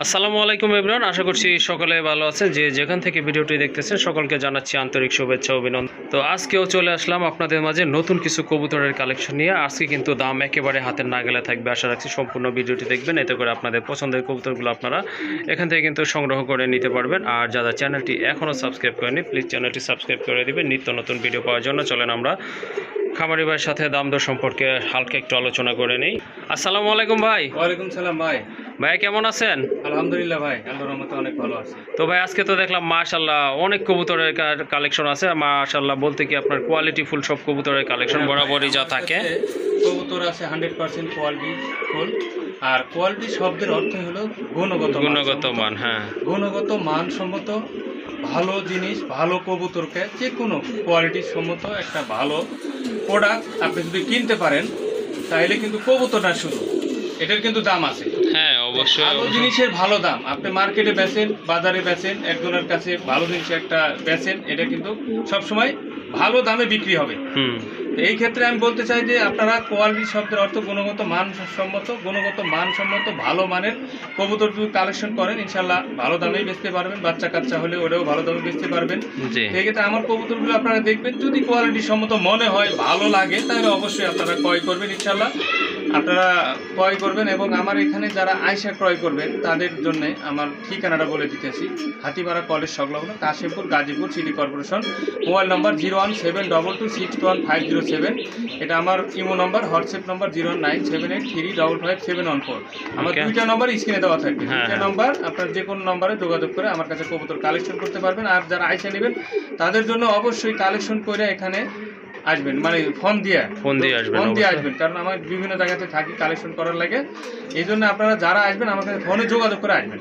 আসসালামু আলাইকুম এভরিওয়ান, আশা করছি সকলে ভালো আছেন। যে যেখান থেকে ভিডিওটি দেখতেছেন সকলকে জানাচ্ছি আন্তরিক শুভেচ্ছা অভিনন্দন। তো আজকেও চলে আসলাম আপনাদের মাঝে নতুন কিছু কবুতরের কালেকশন নিয়ে। আজকে কিন্তু দাম একেবারে হাতের নাগালে থাকবে, আশা রাখছি সম্পূর্ণ ভিডিওটি দেখবেন, এতে করে আপনাদের পছন্দের কবুতরগুলো আপনারা এখান থেকে কিন্তু সংগ্রহ করে নিতে পারবেন। আর যারা চ্যানেলটি এখনও সাবস্ক্রাইব করেনি প্লিজ চ্যানেলটি সাবস্ক্রাইব করে দিবেন নিত্য নতুন ভিডিও পাওয়ার জন্য। চলেন আমরা খামারি ভাইয়ের সাথে দাম দর সম্পর্কে হালকা একটু আলোচনা করে নিই। আসসালামু আলাইকুম ভাই। ওয়ালাইকুম সালাম ভাই। ভাই কেমন আছেন? আলহামদুলিল্লাহ ভাই, আল্লাহর রহমতে অনেক ভালো আছে। তো ভাই আজকে তো দেখলাম মাশাআল্লাহ অনেক কবুতরের কালেকশন আছে। মাশাআল্লাহ বলতে কি আপনার কোয়ালিটি ফুল সব কবুতরের কালেকশন বরাবরই যা থাকে। কবুতর আছে 100% কোয়ালিটি ফুল। আর কোয়ালিটি শব্দের অর্থ হলো গুণগত মান। হ্যাঁ, গুণগত মানসম্মত ভালো জিনিস, ভালো কবুতরকে যে কোনো কোয়ালিটি সম্মত একটা ভালো প্রোডাক্ট আপনি যদি কিনতে পারেন তাহলে কিন্তু কবুতর না শুধু, এটার কিন্তু দাম আছে। হ্যাঁ অবশ্যই, ভালো জিনিসের ভালো দাম। আপনি মার্কেটে বেচেন, বাজারে বেচেন, একজনের কাছে ভালো জিনিস একটা বেচেন, এটা কিন্তু সবসময় ভালো দামে বিক্রি হবে। এই ক্ষেত্রে আমি বলতে চাই যে আপনারা কোয়ালিটি শব্দের অর্থ গুণগত মানসম্মত ভালো মানের কবুতর যদি কালেকশন করেন ইনশাল্লাহ ভালো দামেই বেচতে পারবেন। বাচ্চা কাচ্চা হলে ওটাও ভালো দামে বেচতে পারবেন। সেই ক্ষেত্রে আমার কবুতরগুলো আপনারা দেখবেন, যদি কোয়ালিটি সম্মত মনে হয়, ভালো লাগে, তাহলে অবশ্যই আপনারা ক্রয় করবেন। ইনশাল্লাহ আপনারা ক্রয় করবেন। এবং আমার এখানে যারা আয়সা ক্রয় করবেন তাদের জন্য আমার ঠিকানাটা বলে দিতেছি। হাতিপাড়া কলেজ সংলগ্ন, Kashimpur, Gazipur city corporation. Mobile নম্বর 01722626507। এটা আমার ইমো নম্বর, হোয়াটসঅ্যাপ নম্বর 09787855714। আমার দুইটা নম্বর স্ক্রিনে দেওয়া থাকবে। দুইটা নম্বর আপনার যে কোনো নম্বরে যোগাযোগ করে আমার কাছে কবুতর কালেকশন করতে পারবেন। আর যারা আয়সা নেবেন তাদের জন্য অবশ্যই কালেকশন করে এখানে আসবেন, মানে ফোন দিয়ে আসবেন, কারণ আমার বিভিন্ন জায়গাতে থাকি কালেকশন করার লাগে। এই জন্য আপনারা যারা আসবেন আমার কাছে ফোনে যোগাযোগ করে আসবেন।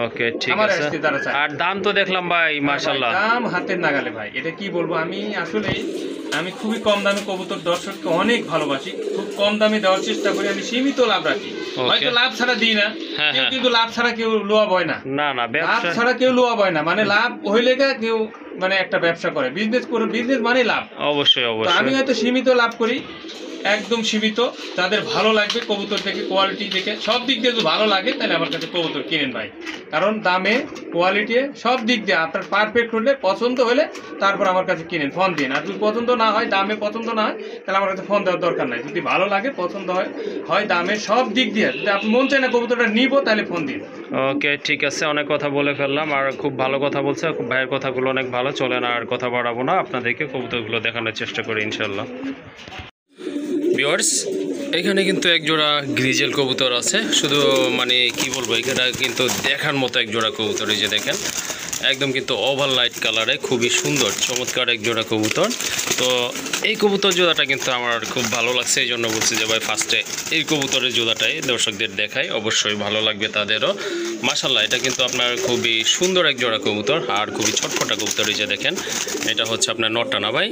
ওকে ঠিক আছে। আর দাম তো দেখলাম ভাই মাশাআল্লাহ দাম হাতের নাগালে ভাই। এটা কি বলবো, আমি খুবই কম দামে কবুতর দর্শককে অনেক ভালোবাসি, খুব কম দামে দেওয়ার চেষ্টা করি। আমি সীমিত লাভ রাখি, হয়তো লাভ ছাড়া দিই না, কিন্তু লাভ ছাড়া কেউ লোয়া বয় না। লাভ ছাড়া কেউ লোয়া বয় না, মানে লাভ হইলে কেউ মানে একটা ব্যবসা করে, বিজনেস মানে লাভ। অবশ্যই আমি হয়তো সীমিত লাভ করি, একদম সীমিত। তাদের ভালো লাগবে কবুতর থেকে, কোয়ালিটি থেকে, সব দিক দিয়ে যদি ভালো লাগে তাহলে আমার কাছে কবুতর কিনেন ভাই। কারণ দামে, কোয়ালিটি, সব দিক দিয়ে আপনার পারফেক্ট হলে, পছন্দ হলে তারপর আমার কাছে কিনেন, ফোন দিন। আর যদি পছন্দ না হয়, দামে পছন্দ না হয়, তাহলে আমার কাছে ফোন দেওয়ার দরকার নাই। যদি ভালো লাগে, পছন্দ হয় দামে, সব দিক দিয়ে, যদি আপনি মন চায় না কবুতরটা নিব তাহলে ফোন দিন। ওকে ঠিক আছে, অনেক কথা বলে ফেললাম। আর খুব ভালো কথা বলছে, খুব ভাইয়ের কথাগুলো অনেক ভালো। চলেন আর কথা বাড়াবো না, আপনাদেরকে কবুতরগুলো দেখানোর চেষ্টা করি ইনশাল্লাহ। ভিউয়ার্স, এখানে কিন্তু এক জোড়া গ্রিজেল কবুতর আছে। শুধু মানে কি বলবো, এখানে কিন্তু দেখার মতো এক জোড়া কবুতর। এই যে দেখেন, একদম কিন্তু ওভার লাইট কালারে, খুবই সুন্দর চমৎকার এক জোড়া কবুতর। তো এই কবুতর জোড়াটা কিন্তু আমার খুব ভালো লাগছে, এই জন্য বলছি যে ভাই ফার্স্টে এই কবুতরের জোড়াটাই দর্শকদের দেখাই, অবশ্যই ভালো লাগবে তাদেরও। মাশাআল্লাহ, এটা কিন্তু আপনার খুবই সুন্দর এক জোড়া কবুতর আর খুবই ছটফটা কবুতর। এই যে দেখেন, এটা হচ্ছে আপনার নটটা না ভাই?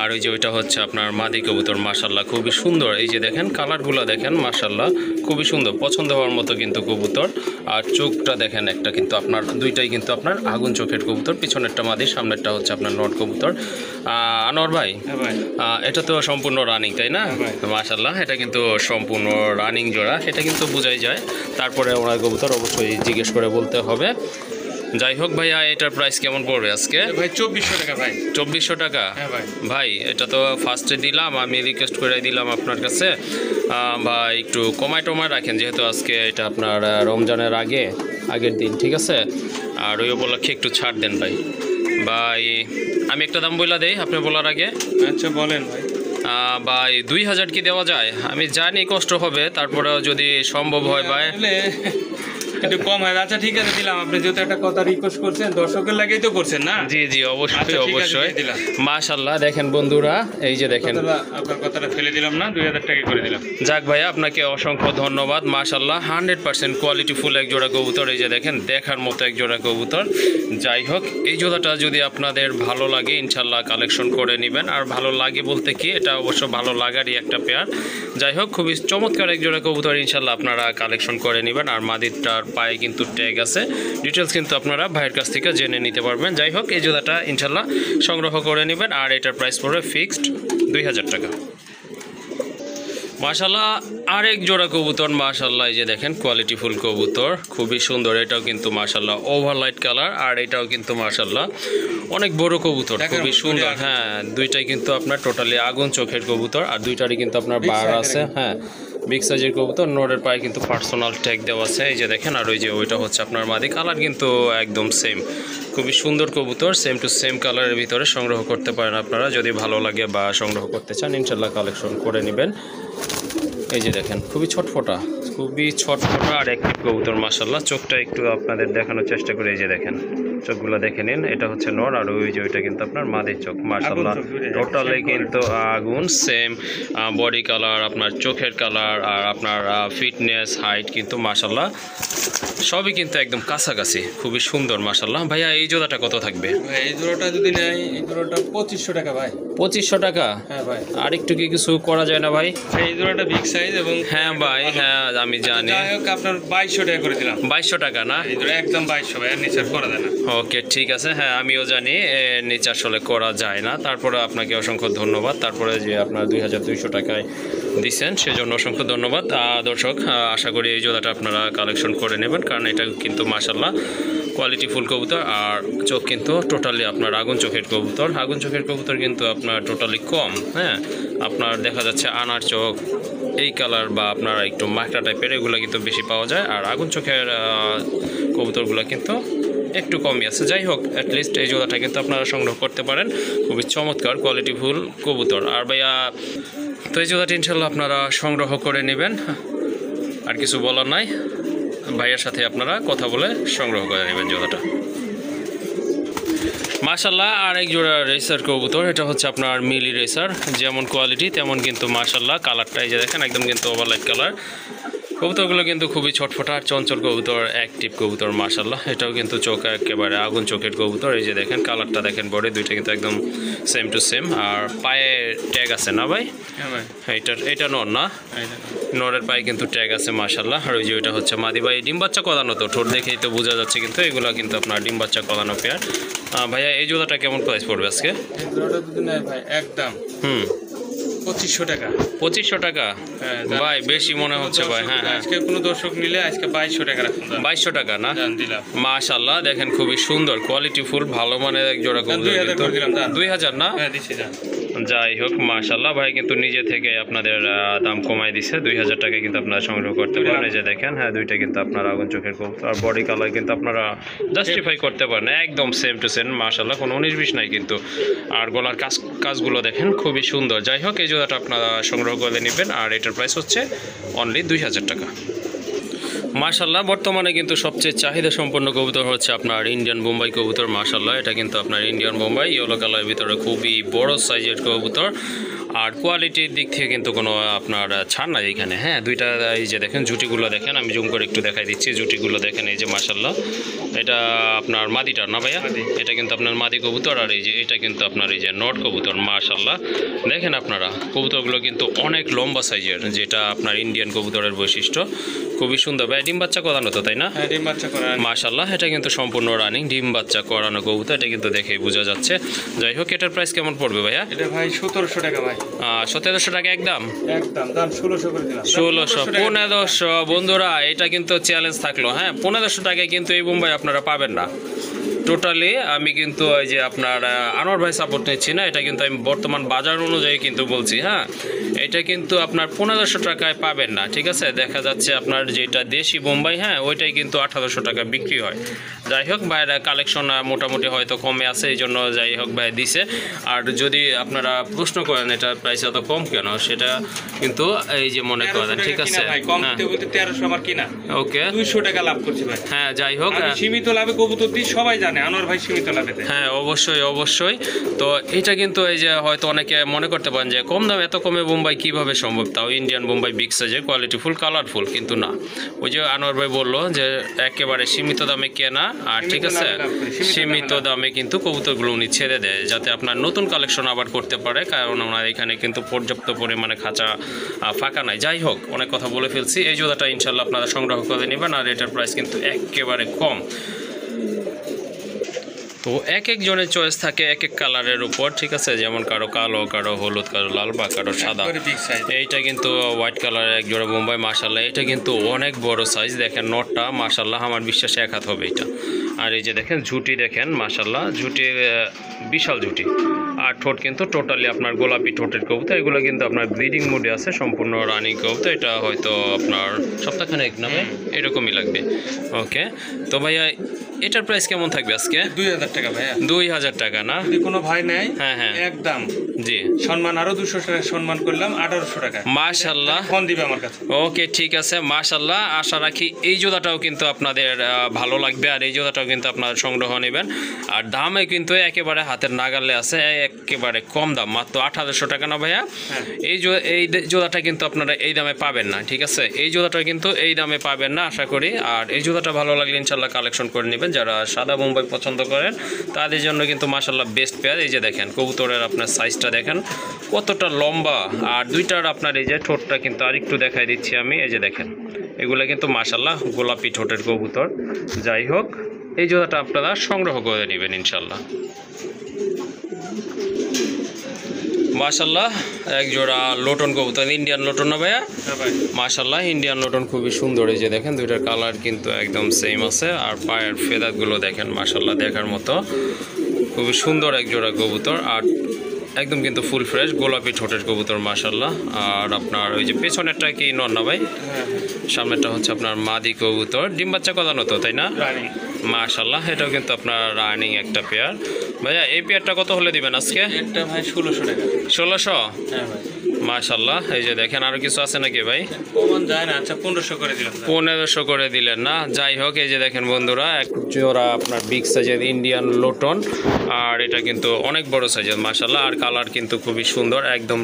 আর ওই যে ওইটা হচ্ছে আপনার মাদি কবুতর। মাশাআল্লাহ খুবই সুন্দর। এই যে দেখেন কালারগুলো দেখেন, মাশাআল্লাহ খুবই সুন্দর, পছন্দ হওয়ার মতো কিন্তু কবুতর। আর চোখটা দেখেন, একটা কিন্তু আপনার, দুইটাই কিন্তু আপনার আগুন চোখের কবুতর। পিছনেরটা মাদি, সামনেরটা হচ্ছে আপনার নট কবুতর। আনোয়ার ভাই, এটা তো সম্পূর্ণ রানিং তাই না? মাশাআল্লাহ, এটা কিন্তু সম্পূর্ণ রানিং জোড়া, এটা কিন্তু বোঝাই যায়। তারপরে ওনার কবুতর অবশ্যই জিজ্ঞেস করে বলতে হবে। যাই হোক ভাইয়া, এটার প্রাইস কেমন পড়বে আজকে? ভাই 2400 টাকা ভাই। 2400 টাকা? হ্যাঁ ভাই। ভাই এটা তো ফার্স্টে দিলাম, আমি রিকোয়েস্ট করে দিলাম আপনার কাছে, ভাই একটু কমায় টমায় রাখেন, যেহেতু আজকে এটা আপনার রমজানের আগের দিন, ঠিক আছে? আর ওই উপলক্ষে একটু ছাড় দেন ভাই। ভাই আমি একটা দাম বলে দেই আপনি বলার আগে। আচ্ছা বলেন ভাই। ভাই 2000 কি দেওয়া যায়? আমি জানি কষ্ট হবে, তারপরেও যদি সম্ভব হয় ভাই। একটু কম হয়। আচ্ছা ঠিক আছে দিলাম, আপনি যেহেতু একটা কথা রিকোয়েস্ট করছেন, দর্শকের লাগেই তো করছেন না? জি জি অবশ্যই আচ্ছা, ঠিক আছে, অবশ্যই দিয়ে দিলাম। মাশাআল্লাহ দেখেন বন্ধুরা, এই যে দেখেন। আপনার কথাটা ফেলে দিলাম না, 2000 টাকা করে দিলাম। যাক ভাইয়া, আপনাকে অসংখ্য ধন্যবাদ। মাশাআল্লাহ 100% কোয়ালিটিফুল এক জোড়া কবুতর, এই যে দেখেন দেখার মতো এক জোড়া কবুতর। যাই হোক, এই জোড়াটা যদি আপনাদের ভালো লাগে ইনশাল্লাহ কালেকশন করে নেবেন। আর ভালো লাগে বলতে কি, এটা অবশ্য ভালো লাগারই একটা পেয়ার। যাই হোক, খুবই চমৎকার এক জোড়া কবুতর, ইনশাল্লাহ আপনারা কালেকশন করে নেবেন। আর মাদিরটার পায়ে কিন্তু ট্যাগ আছে, ডিটেলস কিন্তু আপনারা ভাইয়ের কাছ থেকে জেনে নিতে পারবেন। যাই হোক, এই জোড়াটা ইনশাল্লাহ সংগ্রহ করে নেবেন। আর এটার প্রাইস পড়বে ফিক্সড 2000 টাকা। মাশাল্লাহ আরেক জোড়া কবুতর, মাশাল্লাহ এই যে দেখেন কোয়ালিটিফুল কবুতর, খুবই সুন্দর। এটাও কিন্তু মাশাল্লাহ ওভারলাইট কালার, আর এটাও কিন্তু মাশাল্লাহ অনেক বড় কবুতর, খুবই সুন্দর। হ্যাঁ, দুইটাই কিন্তু আপনার টোটালি আগুন চোখের কবুতর, আর দুইটারই কিন্তু আপনার বার আছে। হ্যাঁ, বিগ সাইজের কবুতর, নোরের পায়ে কিন্তু পার্সোনাল ট্যাগ দেওয়া আছে, এই যে দেখেন। আর ওই যে ওইটা হচ্ছে আপনার মাদি, কালার কিন্তু একদম সেম, খুবই সুন্দর কবুতর, সেম টু সেম কালারের ভিতরে সংগ্রহ করতে পারেন আপনারা। যদি ভালো লাগে বা সংগ্রহ করতে চান ইনশাল্লাহ কালেকশন করে নেবেন। এই যে দেখেন খুবই ছটফটা, খুবই ছটফটা আর অ্যাক্টিভ কবুতর মাশাল্লাহ। চোখটা একটু আপনাদের দেখানোর চেষ্টা করে, এই যে দেখেন চোখগুলো দেখে নিন। এটা হচ্ছে নর, আর ওই যে ওইটা কিন্তু আপনার মাদির চোখ মাশাল্লাহ। টোটালি কিন্তু আগুন, সেম বডি কালার, আপনার চোখের কালার, আর আপনার ফিটনেস, হাইট কিন্তু মাশাল্লাহ সবই কিন্তু একদম কাছাকাছি, খুবই সুন্দর মাশাল্লাহ। ভাইয়া এই জোড়াটা কত থাকবে? ভাই এই জোড়াটা যদি নেয়, এই জোড়াটা 2500 টাকা ভাই। 2500 টাকা? হ্যাঁ ভাই। আর একটু কি কিছু করা যায় না ভাই? এই জোড়াটা বিগ সাইজ এবং হ্যাঁ ভাই, হ্যাঁ আমি জানি। যাই হোক, আপনার 2200 টাকা করে দিলাম। 2200 টাকা না? এই জোড়া একদম 2200 ভাই, আর নিচে করা যায় না। ওকে ঠিক আছে, হ্যাঁ আমিও জানি নিচে আসলে করা যায় না। তারপরে আপনাকে অসংখ্য ধন্যবাদ। তারপরে যে আপনার 2200 টাকায় দিচ্ছেন সেজন্য অসংখ্য ধন্যবাদ। দর্শক, আশা করি এই জোড়াটা আপনারা কালেকশন করে নেবেন, কারণ এটা কিন্তু মাশাল্লাহ কোয়ালিটি ফুল কবুতর। আর চোখ কিন্তু টোটালি আপনার আগুন চোখের কবুতর। আগুন চোখের কবুতর কিন্তু আপনার টোটালি কম। হ্যাঁ, আপনার দেখা যাচ্ছে আনার চোখ এই কালার বা আপনার একটু মাকড়া টাইপের, এগুলো কিন্তু বেশি পাওয়া যায়। আর আগুন চোখের কবুতরগুলো কিন্তু একটু কমই আছে। যাই হোক, অ্যাটলিস্ট এই জোড়াটা কিন্তু আপনারা সংগ্রহ করতে পারেন, খুবই চমৎকার কোয়ালিটিফুল কবুতর। আর ভাইয়া তো এই জোড়াটা ইনশাল্লাহ আপনারা সংগ্রহ করে নেবেন। আর কিছু বলার নাই, ভাইয়ের সাথে আপনারা কথা বলে সংগ্রহ করে নেবেন জোড়াটা। মাশাল্লাহ আরেক জোড়া রেসার কবুতর, এটা হচ্ছে আপনার মিলি রেসার, যেমন কোয়ালিটি তেমন কিন্তু মাশাল্লাহ কালারটা এই যে দেখেন একদম কিন্তু ওভারলাইট কালার। কবুতরগুলো কিন্তু খুবই ছটফটা আর চঞ্চল কবুতর, অ্যাক্টিভ কবুতর মাশাল্লাহ। এটাও কিন্তু চোখ একেবারে আগুন চোখের কবুতর, এই যে দেখেন কালারটা দেখেন, বডি দুইটা কিন্তু একদম সেম টু সেম। আর পায়ে ট্যাগ আছে না ভাই? হ্যাঁ ভাই। এটা নর না? নরের পায়ে কিন্তু ট্যাগ আছে মাশাল্লাহ। আর ওই যে ওইটা হচ্ছে মাদি। ভাই ডিম বাচ্চা করানো তো, ঠোঁট দেখেই তো বোঝা যাচ্ছে, কিন্তু এগুলো কিন্তু আপনার ডিম বাচ্চা করানো পেয়ার। ভাইয়া এই জোড়াটা কেমন প্রাইস পড়বে আজকে? এই জোড়াটা যদি নেয় ভাই একদম 2500 টাকা। 2500 টাকা? হ্যাঁ ভাই বেশি মনে হচ্ছে ভাই। হ্যাঁ হ্যাঁ, আজকে কোনো দর্শক নিলে আজকে 2200 টাকা রাখুন। 2200 টাকা না? দিলাম। মাশাল্লাহ দেখেন খুবই সুন্দর কোয়ালিটি ফুল, ভালো মানের এক জোড়া কবুতর। 2000 করে দিলাম। 2000 না? হ্যাঁ দিচ্ছি। যাই হোক মাশাল্লাহ, ভাই কিন্তু নিজে থেকে আপনাদের দাম কমাই দিছে। 2000 টাকা কিন্তু আপনারা সংগ্রহ করতে পারেন। এই যে দেখেন, হ্যাঁ দুইটা কিন্তু আপনারা আগুন চোখের কবুতর, আর বডি কালার কিন্তু আপনারা জাস্টিফাই করতে পারেন, একদম সেম টু সেম মাশাল্লাহ, কোনো 19-20 নাই কিন্তু। আর গলার কাজগুলো দেখেন খুবই সুন্দর। যাই হোক, এই জোড়াটা আপনারা সংগ্রহ করে নেবেন। আর এটার প্রাইস হচ্ছে অনলি 2000 টাকা। মাশাল্লাহ বর্তমানে কিন্তু সবচেয়ে চাহিদা সম্পন্ন কবুতর হচ্ছে আপনার ইন্ডিয়ান বোম্বাই কবুতর মাশাল্লাহ। এটা কিন্তু আপনার ইন্ডিয়ান বোম্বাই ইয়েলো কালারের ভিতরে খুবই বড় সাইজের কবুতর। আর কোয়ালিটির দিক থেকে কিন্তু কোনো আপনার ছাড় নাই এখানে। হ্যাঁ, দুইটা এই যে দেখেন জুটিগুলো দেখেন, আমি জুম করে একটু দেখাই দিচ্ছি। জুটিগুলো দেখেন, এই যে মাশাল্লাহ, এটা আপনার মাদিটা না ভাইয়া? এটা কিন্তু আপনার মাদি কবুতর। আর এই যে এটা কিন্তু আপনার এই যে নট কবুতর মাশাল্লাহ। দেখেন আপনারা কবুতরগুলো কিন্তু অনেক লম্বা সাইজের, যেটা আপনার ইন্ডিয়ান কবুতরের বৈশিষ্ট্য, খুবই সুন্দর। ভাই ডিম বাচ্চা করানো তো, তাই না? হ্যাঁ ডিম বাচ্চা করানো মাশাল্লাহ। এটা কিন্তু সম্পূর্ণ রানিং ডিম বাচ্চা করানো কবুতর, এটা কিন্তু দেখেই বোঝা যাচ্ছে। যাই হোক, এটার প্রাইস কেমন পড়বে ভাইয়া? এটা ভাই 1700 টাকা ভাই। 1700 টাকা একদম? একদম দাম 1600 করে দিলাম। 1600, 1500 বন্ধুরা, এটা কিন্তু চ্যালেঞ্জ থাকলো। হ্যাঁ, 1500 টাকায় কিন্তু এই বোম্বাই আপনারা পাবেন না। টোটালি আমি কিন্তু ওই যে আপনার আনোয়ার ভাই সাপোর্ট নিচ্ছি না, এটা কিন্তু আমি বর্তমান বাজার অনুযায়ী কিন্তু বলছি। হ্যাঁ, এটা কিন্তু আপনার 1500 টাকায় পাবেন না, ঠিক আছে। দেখা যাচ্ছে আপনার যেটা দেশি বোম্বাই, হ্যাঁ ওইটাই কিন্তু 1800 টাকা বিক্রি হয়। যাই হোক ভাইরা কালেকশন মোটামুটি হয়তো কমে আছে, এই জন্য যাই হোক ভাই দিছে। আর যদি আপনারা প্রশ্ন করেন এটা প্রাইস এত কম কেন, সেটা কিন্তু এই যে মনে করেন, ঠিক আছে। কম দিতে বলতে 1300 আমার কিনা, ওকে 200 টাকা লাভ করছি ভাই। হ্যাঁ যাই হোক, আমি সীমিত লাভে কবুতর দিই, সবাই জানে আনোয়ার ভাই সীমিত লাভে দেয়। হ্যাঁ অবশ্যই অবশ্যই। তো এটা কিন্তু এই যে হয়তো অনেকে মনে করতে পারেন যে কম দাম, এত কমে বোম্বাই কিভাবে সম্ভব, তাও ইন্ডিয়ান বোম্বাই বিগ সাইজের কোয়ালিটিফুল কালারফুল, কিন্তু না, ওই যে আনোয়ার ভাই বললো যে একেবারে সীমিত দামে কেনা, আর ঠিক আছে সীমিত দামে কিন্তু কবুতরগুলো উনি ছেড়ে দেয় যাতে আপনার নতুন কালেকশন আবার করতে পারে, কারণ ওনার এখানে কিন্তু পর্যাপ্ত পরিমাণে খাঁচা ফাঁকা নাই। যাই হোক অনেক কথা বলে ফেলছি, এই জোড়াটা ইনশাল্লাহ আপনারা সংগ্রহ করে নেবেন, আর এটার প্রাইস কিন্তু একেবারে কম। তো এক একজনের চয়েস থাকে এক এক কালারের উপর, ঠিক আছে, যেমন কারো কালো, কারো হলুদ, কারো লাল বা কারো সাদা। এইটা কিন্তু হোয়াইট কালারের এক জোড়া বোম্বাই, মাশাল্লাহ এটা কিন্তু অনেক বড় সাইজ। দেখেন নটটা মাশাল্লাহ আমার বিশ্বাসে এক হাত হবে এটা। আর এই যে দেখেন ঝুটি, দেখেন মাশাল্লাহ ঝুটির বিশাল ঝুটি, আর ঠোঁট কিন্তু টোটালি আপনার গোলাপি ঠোঁটের কবুতর। এগুলো কিন্তু আপনার ব্রিডিং মুডে আছে, সম্পূর্ণ রানিং কবুতর। এটা হয়তো আপনার সপ্তাহখানেক নামে এরকমই লাগবে। ওকে, তো ভাইয়া এটার প্রাইস কেমন থাকবে আজকে? 2000 টাকা ভাইয়া। 2000 টাকা না? যদি কোনো ভাই নেয়, হ্যাঁ হ্যাঁ একদম জি সম্মান, আরো 200 টাকা সম্মান করলাম, 1800 টাকা মাশাল্লাহ। ফোন দিবে আমার কাছে। ওকে ঠিক আছে মাশাল্লাহ, আশা রাখি এই জোড়াটাও কিন্তু আপনাদের ভালো লাগবে, আর এই জোড়াটাও কিন্তু আপনারা সংগ্রহ নেবেন। আর দামে কিন্তু একেবারে হাতের নাগালে আছে, একেবারে কম দাম, মাত্র 1800 টাকা না ভাইয়া? এই জোড়াটা কিন্তু আপনারা এই দামে পাবেন না, ঠিক আছে, এই জোড়াটা কিন্তু এই দামে পাবেন না আশা করি। আর এই জোড়াটা ভালো লাগলে ইনশাল্লাহ কালেকশন করে নেবেন। যারা সাদা বোম্বাই পছন্দ করেন তাদের জন্য কিন্তু মাশাল্লাহ বেস্ট পেয়ার। এই যে দেখেন কবুতরের আপনার সাইজটা দেখেন কতটা লম্বা, আর দুইটার আপনার এই যে ঠোঁটটা কিন্তু আরেকটু দেখাই দিচ্ছি আমি, এই যে দেখেন এগুলো কিন্তু মাশাল্লাহ গোলাপি ঠোঁটের কবুতর। যাই হোক এই জোড়াটা আপনারা সংগ্রহ করে নেবেন ইনশাল্লাহ। মাশাল্লাহ এক জোড়া লোটন কবুতর, ইন্ডিয়ান লোটন না ভাইয়া? মাশাল্লাহ ইন্ডিয়ান লোটন খুবই সুন্দর। এই যে দেখেন দুইটার কালার কিন্তু একদম সেম আছে, আর পায়ের ফেদারগুলো দেখেন মাশাল্লাহ দেখার মতো, খুবই সুন্দর এক জোড়া কবুতর, আর একদম কিন্তু ফুল ফ্রেশ গোলাপি ঠোঁটের কবুতর মাশাল্লাহ। আর আপনার ওই যে পেছনেরটা কি নর না ভাই? সামনেরটা হচ্ছে আপনার মাদি কবুতর, ডিম বাচ্চা করানো তো তাই না? মাশাল্লাহ এটাও কিন্তু আপনার রানিং একটা পেয়ার। ভাইয়া এই পেয়ারটা কত হলে দিবেন আজকে? এটা ভাই 1600 টাকা। 1600? হ্যাঁ ভাই মাশাল্লাহ। এই যে দেখেন আরো কিছু আছে নাকি ভাই? কমন যায় না, আচ্ছা 1500 করে দিলাম। 1500 করে দিলেন না? যাই হোক এই যে দেখেন বন্ধুরা এক জোড়া আপনার বিগ সাইজের ইন্ডিয়ান লোটন, আর এটা কিন্তু অনেক বড় সাইজের মাশাল্লাহ, আর কালার কিন্তু খুবই সুন্দর, একদম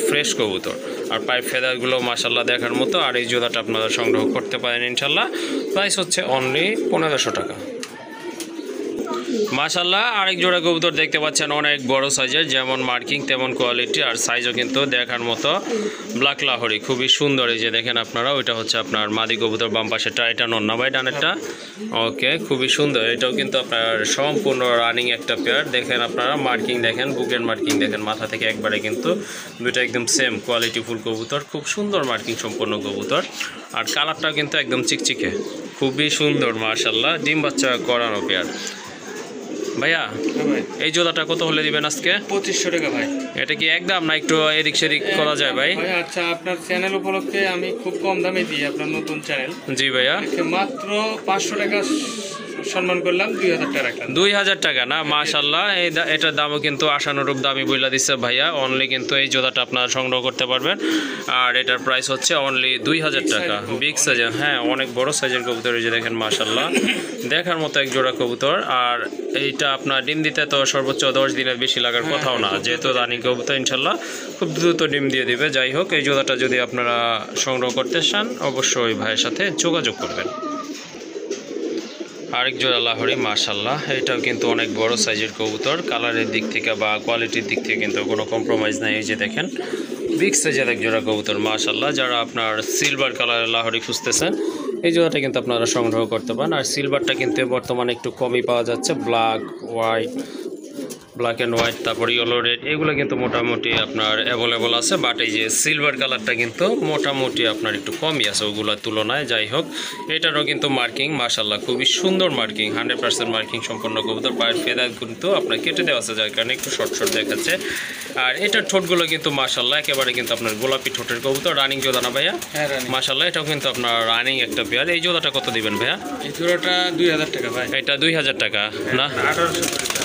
ফ্রেশ কবুতর, আর পায়ের ফেদারগুলো মাশাল্লাহ দেখার মতো। আর এই জোড়াটা আপনারা সংগ্রহ করতে পারেন ইনশাল্লাহ। প্রাইস হচ্ছে অনলি 1500 টাকা। মাশাল্লাহ আরেক জোড়া কবুতর দেখতে পাচ্ছেন, অনেক বড় সাইজের, যেমন মার্কিং তেমন কোয়ালিটি, আর সাইজও কিন্তু দেখার মতো, ব্ল্যাক লাহোরি খুবই সুন্দর। এই যে দেখেন আপনারা, ওইটা হচ্ছে আপনার মাদি কবুতর, বাম পাশেরটা এটা নর না ভাই ডানেরটা? ওকে খুবই সুন্দর, এটাও কিন্তু আপনার সম্পূর্ণ রানিং একটা পেয়ার। দেখেন আপনারা মার্কিং দেখেন, বুকের মার্কিং দেখেন, মাথা থেকে একবারে কিন্তু দুইটা একদম সেম কোয়ালিটি ফুল কবুতর, খুব সুন্দর মার্কিং সম্পন্ন কবুতর, আর কালারটাও কিন্তু একদম চিকচিকে, খুবই সুন্দর মাশাল্লাহ, ডিম বাচ্চা করানো পেয়ার। ভাইয়া এই জোড়াটা কত হলে দিবেন আজকে? 2500 টাকা ভাই। এটা কি একদম না একটু এদিক সেদিক করা যায় ভাই? আচ্ছা আপনার চ্যানেল উপলক্ষে আমি খুব কম দামে দিই, আপনার নতুন চ্যানেল। জি ভাইয়া মাত্র 500 টাকা সম্মান করলাম, 2000 টাকা রাখলাম। 2000 টাকা না? মাশাল্লাহ এটার দামও কিন্তু আশানুরূপ দামই বইলা দিচ্ছে ভাইয়া। অনলি কিন্তু এই জোড়াটা আপনারা সংগ্রহ করতে পারবেন, আর এটার প্রাইস হচ্ছে অনলি 2000 টাকা। বিগ সাইজের, হ্যাঁ অনেক বড় সাইজের কবুতর, এই যে দেখেন মাশাল্লাহ দেখার মতো এক জোড়া কবুতর। আর এইটা আপনার ডিম দিতে তো সর্বোচ্চ 10 দিনের বেশি লাগার কথাও না, যেহেতু রানিং কবুতর ইনশাল্লাহ খুব দ্রুত ডিম দিয়ে দিবে। যাই হোক এই জোড়াটা যদি আপনারা সংগ্রহ করতে চান অবশ্যই ভাইয়ের সাথে যোগাযোগ করবেন। আরেক জোড়া লাহোরি মাশাল্লাহ, এটাও কিন্তু অনেক বড় সাইজের কবুতর, কালারের দিক থেকে বা কোয়ালিটির দিক থেকে কিন্তু কোনো কম্প্রোমাইজ নাই। এই যে দেখেন বিগ সাইজের এক জোড়া কবুতর মাশাল্লাহ। যারা আপনার সিলভার কালারের লাহোরি খুঁজতেছেন এই জোড়াটা কিন্তু আপনারা সংগ্রহ করতে পারেন। আর সিলভারটা কিন্তু বর্তমানে একটু কমই পাওয়া যাচ্ছে, black white black and white, তারপর ইয়েলো রেড, এগুলো কিন্তু মোটামুটি আপনার অ্যাভেলেবল আছে। বাট এই যে সিলভার কালারটা কিন্তু মোটামুটি আপনার একটু কমই আছে ওগুলোর তুলনায়। যাই হোক, এটারও কিন্তু মার্কিং মাশাল্লাহ খুবই সুন্দর মার্কিং, 100% মার্কিং সম্পন্ন কবুতর। পায়ের ফেদার কিন্তু আপনার কেটে দেওয়া আছে, যার কারণে একটু শর্ট শর্ট দেখাচ্ছে। আর এটার ঠোঁটগুলো কিন্তু মাশাল্লাহ একেবারে কিন্তু আপনার গোলাপি ঠোঁটের কবুতর। রানিং জোড়া না ভাইয়া? হ্যাঁ রানিং। মাশাল্লাহ এটাও কিন্তু আপনার রানিং একটা পেয়ার। এই জোড়াটা কত দিবেন ভাইয়া? এই জোড়াটা 2000 টাকা ভাই। এটা 2000 টাকা না?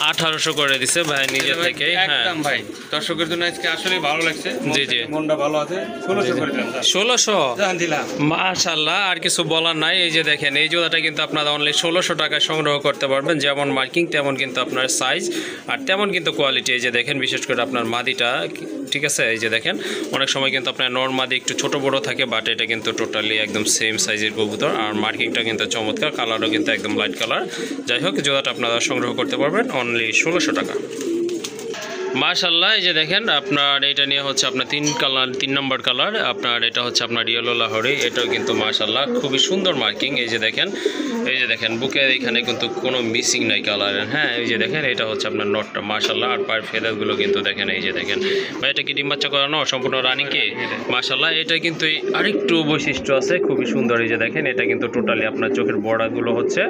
1800 করে দিছে ভাই নিজে থেকে। হ্যাঁ একদম ভাই, দর্শকের জন্য আজকে আসলে ভালো লাগছে। জি, জি। মনটা ভালো আছে। 1600 করে দিলাম। 1600 জান দিলাম। মাশাল্লাহ, আর কিছু বলার নাই। এই যে দেখেন এই জোড়াটা কিন্তু আপনারা অনলি 1600 টাকায় সংগ্রহ করতে পারবেন। যেমন মার্কিং তেমন কিন্তু আপনার সাইজ আর তেমন কিন্তু কোয়ালিটি। এই যে দেখেন বিশেষ করে আপনার মাদিটা, ঠিক আছে? এই যে দেখেন অনেক সময় কিন্তু আপনার নর্মাদি একটু ছোট বড় থাকে, বাট এটা কিন্তু টোটালি একদম সেম সাইজের কবুতর। আর মার্কিংটা কিন্তু চমৎকার, কালারও কিন্তু একদম লাইট কালার। যাই হোক, জোড়াটা আপনারা সংগ্রহ করতে পারবেন অনলি 1600 টাকা। মাশাল্লাহ, এই যে দেখেন আপনার এটা নিয়ে হচ্ছে আপনার 3 নম্বর কালার। আপনার এটা হচ্ছে আপনার ইয়েলো লাহোরি। এটাও কিন্তু মাশাল্লাহ খুবই সুন্দর মার্কিং। এই যে দেখেন বুকের এখানে কিন্তু কোনো মিসিং নাই কালারের। হ্যাঁ, এই যে দেখেন এটা হচ্ছে আপনার নটটা মাশাল্লাহ। আর পায়ের ফেদারগুলো কিন্তু দেখেন, এই যে দেখেন ভাই, এটা কি ডিম বাচ্চা করানো সম্পূর্ণ রানিং কি? মাশাল্লাহ, এটা কিন্তু আরেকটু বৈশিষ্ট্য আছে খুবই সুন্দর। এই যে দেখেন এটা কিন্তু টোটালি আপনার চোখের বর্ডারগুলো হচ্ছে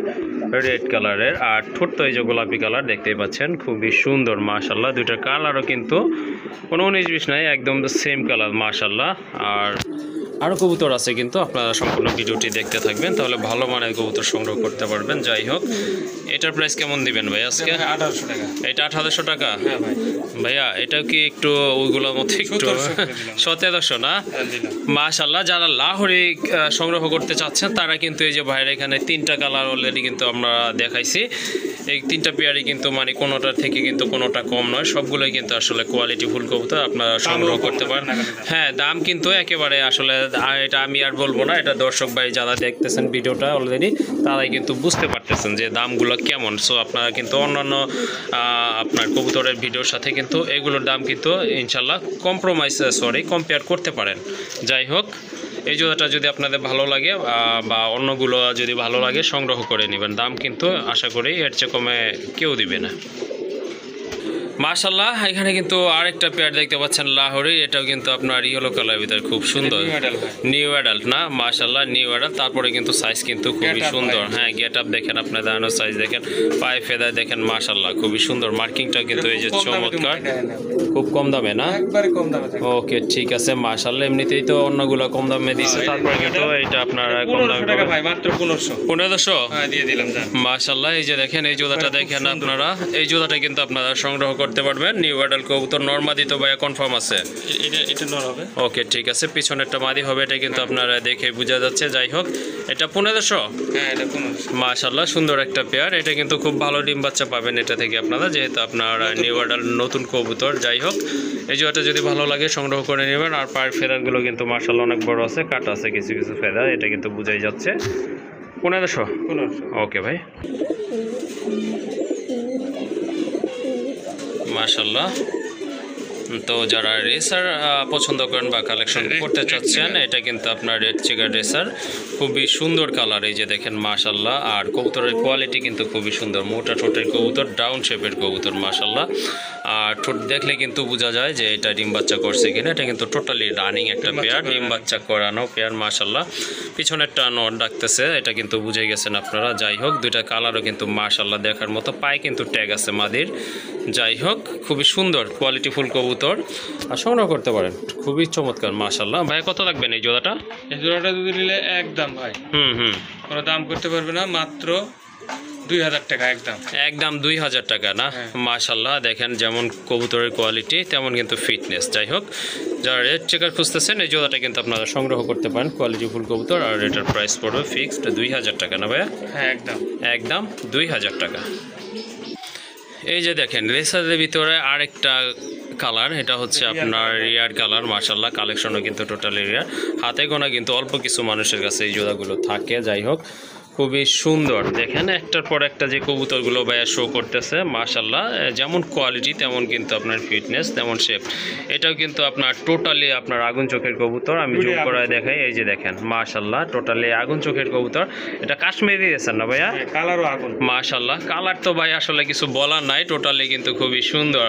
রেড কালারের, আর ঠোঁট তো এই যে গোলাপি কালার দেখতেই পাচ্ছেন, খুবই সুন্দর মাশাল্লাহ। দুইটা কালারও কিন্তু কোনো 19-20 নাই, একদম সেম কালার মাশাল্লাহ। আর আরও কবুতর আছে কিন্তু আপনারা সম্পূর্ণ ভিডিওটি দেখতে থাকবেন, তাহলে ভালো মানের কবুতর সংগ্রহ করতে পারবেন। যাই হোক, এটার প্রাইস কেমন দিবেন ভাই আজকে? 1800 টাকা। এটা 1800 টাকা? হ্যাঁ ভাই। ভাইয়া এটা কি একটু ওইগুলোর মধ্যে একটু 1700 না? মাশাল্লাহ, যারা লাহোরি সংগ্রহ করতে চাচ্ছেন তারা কিন্তু এই যে ভাইয়ের এখানে 3টা কালার অলরেডি কিন্তু আমরা দেখাইছি। এই 3টা পেয়ারই কিন্তু মানে কোনোটার থেকে কিন্তু কোনোটা কম নয়, সবগুলোই কিন্তু আসলে কোয়ালিটি ফুল কবুতর, আপনারা সংগ্রহ করতে পারেন। হ্যাঁ, দাম কিন্তু একেবারে আসলে এটা আমি আর বলবো না, এটা দর্শক ভাই যারা দেখতেছেন ভিডিওটা অলরেডি তারাই কিন্তু বুঝতে পারতেছেন যে দামগুলো কেমন। সো আপনারা কিন্তু অন্যান্য আপনার কবুতরের ভিডিওর সাথে কিন্তু এগুলোর দাম কিন্তু ইনশাল্লাহ কম্পেয়ার করতে পারেন। যাই হোক, এই জোড়াটা যদি আপনাদের ভালো লাগে বা অন্যগুলো যদি ভালো লাগে সংগ্রহ করে নেবেন। দাম কিন্তু আশা করি এর চেয়ে কমে কেউ দিবে না। মাশাল্লাহ, এখানে কিন্তু আরেকটা পেয়ার দেখতে পাচ্ছেন লাহোরি। এটাও কিন্তু আপনার ইয়েলো কালার ভিতরে খুব সুন্দর, নিউ অ্যাডাল্ট না? মাশাল্লাহ, নিউ অ্যাডাল্ট। তারপরে কিন্তু সাইজ কিন্তু খুবই সুন্দর। হ্যাঁ, গেট আপ দেখেন, আপনার দাঁড়ানোর সাইজ দেখেন, পায়ে ফেদার দেখেন, মাশাল্লাহ খুবই সুন্দর। মার্কিংটা কিন্তু এই যে চমৎকার, খুব কম দামে না? একবারে কম দামে। ওকে, ঠিক আছে মাশাল্লাহ। এমনিতেই তো অন্যগুলো কম দামে দিচ্ছে, তারপরে কিন্তু এটা আপনার কম দামে টাকা ভাই, মাত্র 1500। 1500? হ্যাঁ, দিয়ে দিলাম। মাশাল্লাহ, এই যে দেখেন এই জোড়াটা দেখেন আপনারা, এই জোড়াটা কিন্তু আপনারা সংগ্রহ করতে পারবেন। নিউ অ্যাডাল্ট কবুতর, নরমাদি তো ভাইয়া কনফার্ম আছে? এটা নর হবে। ওকে, ঠিক আছে, পিছনেরটা মাদি হবে, এটা কিন্তু আপনারা দেখে বোঝা যাচ্ছে। যাই হোক, এটা 1500? হ্যাঁ, এটা 1500। মাশাল্লাহ, সুন্দর একটা পেয়ার। এটা কিন্তু খুব ভালো ডিম বাচ্চা পাবেন এটা থেকে আপনারা, যেহেতু আপনার নিউ অ্যাডাল্ট নতুন কবুতর। যাই হোক, এই জোড়াটা যদি ভালো লাগে সংগ্রহ করে নেবেন। আর পায়ের ফেদারগুলো কিন্তু মাশাল্লাহ অনেক বড় আছে, কাটা আছে কিছু কিছু ফেদার, এটা কিন্তু বোঝাই যাচ্ছে। 1500? ওকে ভাই, মাশাল্লাহ। তো যারা রেসার পছন্দ করেন বা কালেকশন করতে চাচ্ছেন, এটা কিন্তু আপনার রেড চিকার রেসার, খুবই সুন্দর কালার। এই যে দেখেন মাশাল্লাহ, আর কবুতরের কোয়ালিটি কিন্তু খুবই সুন্দর। মোটা ঠোঁটের কবুতর, ডাউন শেপের কবুতর মাশাল্লাহ। আর ঠোঁট দেখলে কিন্তু বোঝা যায় যে এটা ডিম বাচ্চা করছে কিনা। এটা কিন্তু টোটালি রানিং একটা পেয়ার, ডিম বাচ্চা করানো পেয়ার মাশাল্লাহ। পিছনেরটা নট ডাকতেছে, এটা কিন্তু বুঝে গেছেন আপনারা। যাই হোক, দুইটা কালারও কিন্তু মাশাল্লাহ দেখার মতো। পায়ে কিন্তু ট্যাগ আছে মাদির। যাই হোক, খুবই সুন্দর কোয়ালিটি ফুল কবুতর, আর সংগ্রহ করতে পারেন। খুবই চমৎকার মাশাল্লাহ। ভাই কত লাগবেন এই জোড়াটা? এই জোড়াটা যদি নিলে একদম ভাই, কোনো দাম করতে পারবে না, মাত্র 2000 টাকা একদম। একদম 2000 টাকা না? মাশাল্লাহ, দেখেন যেমন কবুতরের কোয়ালিটি তেমন কিন্তু ফিটনেস। যাই হোক, যারা রেড চেকার খুঁজতেছেন এই জোড়াটা কিন্তু আপনারা সংগ্রহ করতে পারেন, কোয়ালিটি ফুল কবুতর। আর এটার প্রাইস পড়বে ফিক্সড 2000 টাকা না ভাইয়া? হ্যাঁ, একদম 2000 টাকা। এই যে দেখেন রেসারের ভিতরে আরেকটা কালার, এটা হচ্ছে আপনার রিয়ার কালার মাশাল্লাহ। কালেকশনও কিন্তু টোটালি রিয়ার, হাতে গোনা কিন্তু অল্প কিছু মানুষের কাছে এই জোড়াগুলো থাকে। যাই হোক, খুবই সুন্দর। দেখেন একটার পর একটা যে কবুতরগুলো ভাইয়া শো করতেছে মাশাল্লাহ, যেমন কোয়ালিটি তেমন কিন্তু আপনার ফিটনেস তেমন শেপ। এটাও কিন্তু আপনার টোটালি আপনার আগুন চোখের কবুতর। আমি জুম করে দেখাই, এই যে দেখেন মাশাল্লাহ টোটালি আগুন চোখের কবুতর। এটা কাশ্মীরি দিয়েছেন না ভাইয়া? কালারও আগুন মাশাল্লাহ, কালার তো ভাই আসলে কিছু বলার নাই, টোটালি কিন্তু খুবই সুন্দর,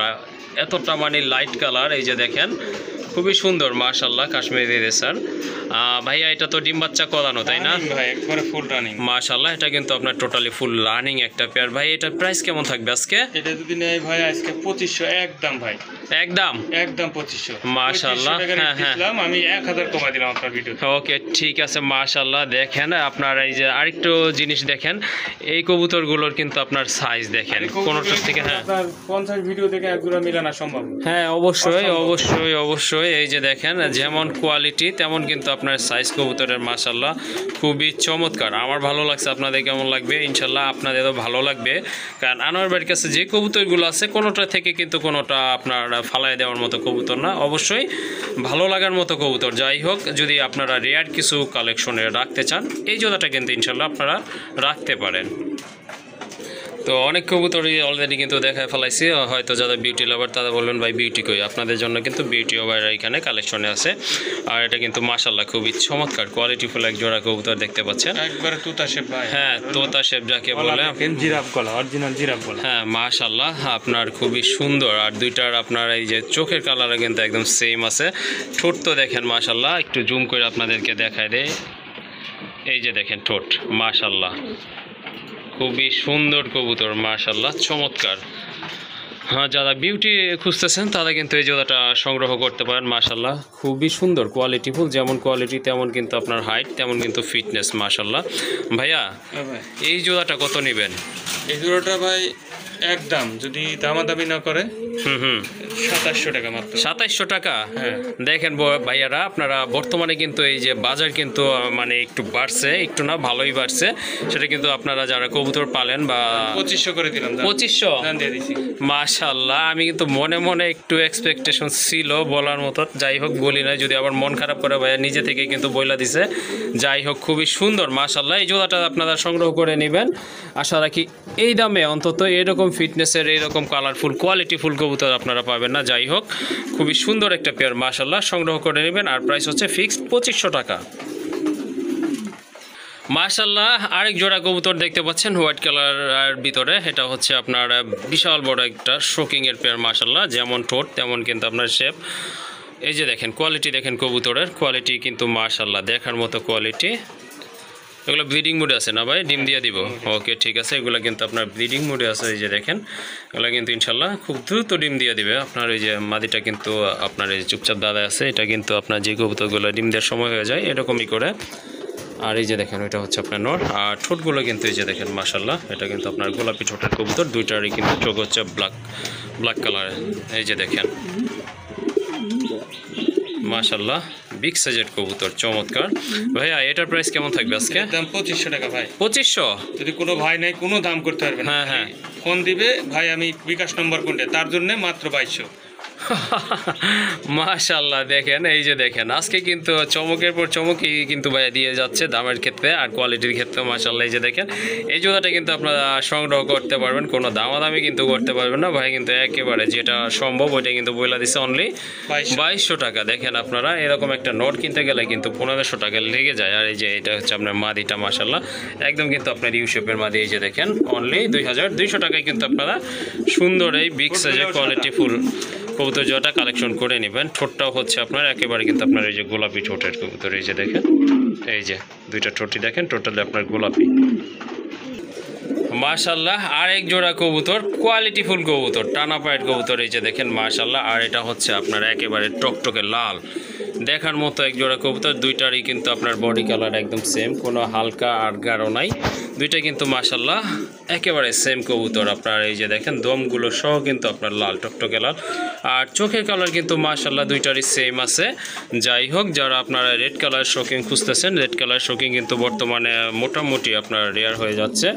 এতটা মানে লাইট কালার। এই যে দেখেন খুবই সুন্দর মাশাল্লাহ কাশ্মীরি রেসার। ভাইয়া এটা তো ডিম বাচ্চা করানো তাই না? ভাই একবারে ফুল রানিং মাশাল্লাহ, এটা কিন্তু আপনার টোটালি ফুল রানিং একটা পেয়ার। ভাই এটার প্রাইস কেমন থাকবে আজকে? এটা যদি নেই ভাই আজকে 2500 একদম ভাই, একদম একদম 2500 মাশাল্লাহ। হ্যাঁ হ্যাঁ, আমি 1000 কমাই দিলাম আপনার ভিডিও। ওকে ঠিক আছে মাশাল্লাহ। দেখেন আপনার এই যে আরেকটু জিনিস দেখেন, এই কবুতরগুলোর কিন্তু আপনার সাইজ দেখেন কোনোটার থেকে। হ্যাঁ 50 ভিডিও থেকে একগুলো মিলানো সম্ভব। হ্যাঁ অবশ্যই অবশ্যই অবশ্যই। এই যে দেখেন যেমন কোয়ালিটি তেমন কিন্তু আপনার সাইজ কবুতরের মাশাল্লাহ খুবই চমৎকার। আমার ভালো লাগছে, আপনাদের কেমন লাগবে? ইনশাল্লাহ আপনাদেরও ভালো লাগবে, কারণ আনোয়ার ভাইয়ের কাছে যে কবুতরগুলো আছে কোনোটা থেকে কিন্তু কোনোটা আপনার ফালাই দেওয়ার মতো কবুতর না, অবশ্যই ভালো লাগার মতো কবুতর। যাই হোক, যদি আপনারা রেয়ার কিছু কালেকশনে রাখতে চান এই জোড়াটা কিন্তু ইনশাল্লাহ আপনারা রাখতে পারেন। তো অনেক কবুতরই অলরেডি কিন্তু দেখায় ফেলাইছি, হয়তো যারা বিউটি লাভার তারা বলবেন ভাই বিউটি কই, আপনাদের জন্য কিন্তু বিউটি ওভার এখানে কালেকশনে আছে। আর এটা কিন্তু মাশাল্লাহ খুবই চমৎকার কোয়ালিটিফুল এক জোড়া কবুতর দেখতে পাচ্ছেন, একবারে তোতা শেপ ভাই। হ্যাঁ তোতা শেপ যাকে বলে, জিরাফ গলা, অরিজিনাল জিরাফ গলা। হ্যাঁ মাশাল্লাহ আপনার খুবই সুন্দর। আর দুইটার আপনার এই যে চোখের কালারও কিন্তু একদম সেম আছে। ঠোঁট তো দেখেন মাশাল্লাহ, একটু জুম করে আপনাদেরকে দেখায় দেয়, এই যে দেখেন ঠোঁট মাশাল্লাহ খুবই সুন্দর কবুতর মাশাল্লাহ চমৎকার। হ্যাঁ যারা বিউটি খুঁজতেছেন তারা কিন্তু এই জোড়াটা সংগ্রহ করতে পারেন মাশাল্লাহ খুবই সুন্দর কোয়ালিটিফুল, যেমন কোয়ালিটি তেমন কিন্তু আপনার হাইট তেমন কিন্তু ফিটনেস মাশাল্লাহ। ভাইয়া এই জোড়াটা কত নেবেন? এই জোড়াটা ভাই একদম যদি দামাদামি না করে 2700 টাকা মাত্র। 2700 টাকা? হ্যাঁ দেখেন ভাইয়ারা আপনারা বর্তমানে কিন্তু এই যে বাজার কিন্তু মানে একটু বাড়ছে, একটু না ভালোই বাড়ছে, সেটা কিন্তু আপনারা যারা কবুতর পালেন বা 2500 করে দিলাম। 2500 দিয়ে দিছি মাশাল্লাহ। আমি কিন্তু মনে মনে একটু এক্সপেকটেশন ছিল বলার মতো, যাই হোক বলি না, যদি আবার মন খারাপ করে ভাইয়া নিজে থেকে কিন্তু বইলা দিছে। যাই হোক খুবই সুন্দর মাশাল্লাহ, এই জোড়াটা আপনারা সংগ্রহ করে নেবেন। আশা রাখি এই দামে অন্তত এরকম ফিটনেসের এইরকম কালারফুল কোয়ালিটিফুল কবুতর আপনারা পাবেন না। যাই হোক খুবই সুন্দর একটা পেয়ার মাশাল্লাহ, সংগ্রহ করে নেবেন। আর প্রাইস হচ্ছে ফিক্সড 2500 টাকা মাশাল্লাহ। আরেক জোড়া কবুতর দেখতে পাচ্ছেন হোয়াইট কালার ভিতরে, এটা হচ্ছে আপনার বিশাল বড় একটা শোকিংয়ের পেয়ার মাশাল্লাহ, যেমন ঠোঁট তেমন কিন্তু আপনার শেপ। এই যে দেখেন কোয়ালিটি, দেখেন কবুতরের কোয়ালিটি কিন্তু মাশাল্লাহ দেখার মতো কোয়ালিটি। এগুলো ব্রিডিং মোডে আছে না ভাই? ডিম দিয়ে দিব? ওকে ঠিক আছে, এগুলো কিন্তু আপনার ব্রিডিং মোডে আছে। এই যে দেখেন এগুলো কিন্তু ইনশাল্লাহ খুব দ্রুত ডিম দিয়ে দিবে। আপনার এই যে মাদিটা কিন্তু আপনার এই চুপচাপ দাদা আছে, এটা কিন্তু আপনার যে কবুতরগুলো ডিম দেওয়ার সময় হয়ে যায় এরকমই করে। আর এই যে দেখেন ওইটা হচ্ছে আপনার নর। আর ঠোঁটগুলো কিন্তু এই যে দেখেন মাশাল্লাহ, এটা কিন্তু আপনার গোলাপি ঠোঁটের কবুতর, দুইটারই কিন্তু চোখ হচ্ছে ব্ল্যাক কালারের। এই যে দেখেন মাশাল্লাহ বিগ সাইজের কবুতর চমৎকার। ভাইয়া এটার প্রাইস কেমন থাকবে আজকে? দাম 2500 টাকা ভাই। 2500? যদি কোনো ভাই নাই কোনো দাম করতে পারবে না, হ্যাঁ হ্যাঁ ফোন দিবে ভাই আমি বিকাশ নম্বর কোনটা, তার জন্য মাত্র 2200। মাশাল্লাহ দেখেন এই যে দেখেন আজকে কিন্তু চমকের পর চমকই কিন্তু ভাইয়া দিয়ে যাচ্ছে দামের ক্ষেত্রে আর কোয়ালিটির ক্ষেত্রে মাশাল্লাহ। এই যে দেখেন এই জোড়াটা কিন্তু আপনারা সংগ্রহ করতে পারবেন, কোনো দামাদামি কিন্তু করতে পারবেন না। ভাই কিন্তু একেবারে যেটা সম্ভব ওইটা কিন্তু বইলা দিচ্ছে অনলি 2200 টাকা। দেখেন আপনারা এরকম একটা নোট কিনতে গেলে কিন্তু 1500 টাকা লেগে যায়। আর এই যে এটা হচ্ছে আপনার মাদিটা মাশাল্লাহ একদম কিন্তু আপনার ইউশেপের মাদি। এই যে দেখেন অনলি 2200 টাকায় কিন্তু আপনারা সুন্দর এই বিগ সাইজের কোয়ালিটি ফুল কবুতর জোড়াটা কালেকশন করে নেবেন। ঠোঁটটাও হচ্ছে আপনার একেবারে কিন্তু আপনার এই যে গোলাপি ঠোঁটের কবুতর। এই যে দেখেন এই যে দুইটা ঠোঁটই দেখেন টোটালি আপনার গোলাপি মাশাল্লাহ। আর এক জোড়া কবুতর কোয়ালিটিফুল কবুতর, টানা পায়ের কবুতর। এই যে দেখেন মাশাল্লাহ, আর এটা হচ্ছে আপনার একেবারে টকটকে লাল দেখার মতো এক জোড়া কবুতর। দুইটারই কিন্তু আপনার বডি কালার একদম সেম, কোনো হালকা আর গাঢ় নাই, দুইটা কিন্তু মাশাল্লাহ একেবারে সেম কবুতর। আপনার এই যে দেখেন দমগুলো সহ কিন্তু আপনার লাল টকটকে লাল, আর চোখের কালার কিন্তু মাশাল্লাহ দুইটারই সেম আছে। যাই হোক যারা আপনারা রেড কালার শোকিং খুঁজতেছেন, রেড কালার শোকিং কিন্তু বর্তমানে মোটামুটি আপনার রেয়ার হয়ে যাচ্ছে।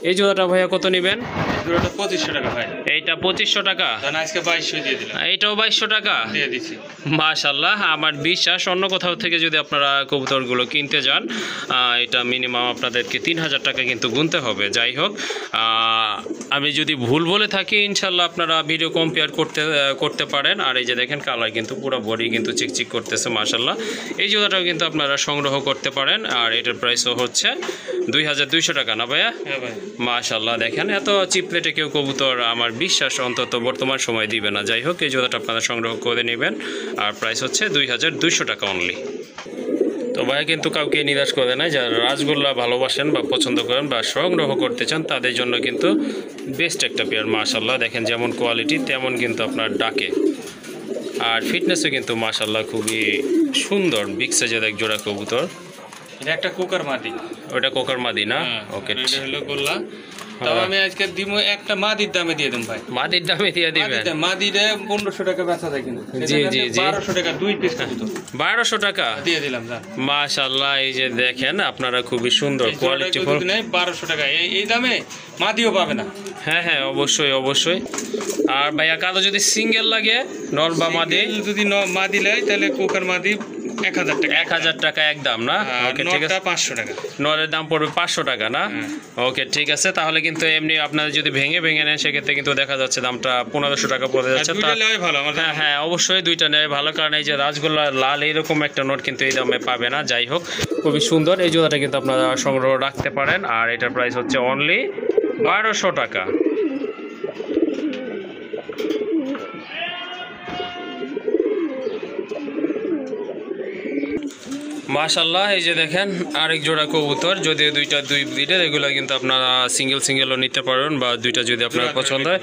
এই জোড়াটা ভাইয়া কত নেবেন? জোড়াটা 2500 টাকা ভাই। এইটা 2500 টাকা, জানা আজকে 2200 দিয়ে দিলাম। এইটাও 2200 টাকা দিয়ে দিছি। মাশাআল্লাহ, আমার বিশ্বাস অন্য কোথাও থেকে যদি আপনারা কবুতরগুলো কিনতে যান এটা মিনিমাম আপনাদেরকে 3000 টাকা কিন্তু গুনতে হবে। যাই হোক, আমি যদি ভুল বলে থাকি ইনশাল্লাহ আপনারা ভিডিও কম্পেয়ার করতে পারেন। আর এই যে দেখেন কালার কিন্তু পুরো বডি কিন্তু চিকচিক করতেছে মাশাআল্লাহ। এই জোড়াটাও কিন্তু আপনারা সংগ্রহ করতে পারেন। আর এটার প্রাইসও হচ্ছে 2200 টাকা না ভাইয়া? হ্যাঁ ভাই। মাশাআল্লাহ, দেখেন এত চিপ রেটে কেউ কবুতর আমার বিশ্বাস অন্তত বর্তমান সময় দিবে না। যাই হোক, এই জোড়াটা আপনারা সংগ্রহ করে নেবেন। আর প্রাইস হচ্ছে 2200 টাকা অনলি। তো ভাইয়া কিন্তু কাউকে নিরাশ করে না, যারা রাসগোল্লা ভালোবাসেন বা পছন্দ করেন বা সংগ্রহ করতে চান তাদের জন্য কিন্তু বেস্ট একটা পেয়ার। মাশাআল্লাহ, দেখেন যেমন কোয়ালিটি তেমন কিন্তু আপনার ডাকে। আর ফিটনেসও কিন্তু মাশাআল্লাহ খুবই সুন্দর। বিগ সাইজের এক জোড়া কবুতর। এটা একটা কুকার মাদি। ওটা কোকার মাদি না? ওকে, এটা হলো গোল্লা। তবে আমি আজকে দিব একটা মাদির দামে দিয়ে দেব ভাই। মাদির দামে দিয়ে দিবেন? মাদিরে 1500 টাকা বেচা যায় কিন্তু। জি জি জি, 1200 টাকা 2 পিস কবুতর। 1200 টাকা দিয়ে দিলাম না। মাশাআল্লাহ, এই যে দেখেন আপনারা খুবই সুন্দর কোয়ালিটি ফুল। 1200 টাকা এই দামে মাদিও পাবে না। হ্যাঁ হ্যাঁ, অবশ্যই অবশ্যই। আর ভাইয়া কালো যদি সিঙ্গেল লাগে নর বা মাদি, যদি মাদি লাই তাহলে কুকার মাদি 1000 টাকা। 1000 টাকা একদম না? ওকে ঠিক আছে। 500 টাকা। নরের দাম পড়বে 500 টাকা না? ওকে ঠিক আছে। তাহলে কিন্তু এমনি আপনারা যদি ভেঙে নেন সেক্ষেত্রে কিন্তু দেখা যাচ্ছে দামটা 1500 টাকা পড়ে যাচ্ছে। হ্যাঁ হ্যাঁ, অবশ্যই দুইটা নেয় ভালো, কারণ এই যে রাসগোল্লা লাল এইরকম একটা নোট কিন্তু এই দামে পাবে না। যাই হোক, খুবই সুন্দর। এই জোড়াটা কিন্তু আপনারা সংগ্রহ রাখতে পারেন। আর এটার প্রাইস হচ্ছে অনলি 1200 টাকা। মাশাআল্লাহ, এই যে দেখেন আরেক জোড়া কবুতর। যদিও দুইটা দুই ব্রিডের, এগুলো কিন্তু আপনারা সিঙ্গেলও নিতে পারবেন বা দুইটা যদি আপনার পছন্দ হয়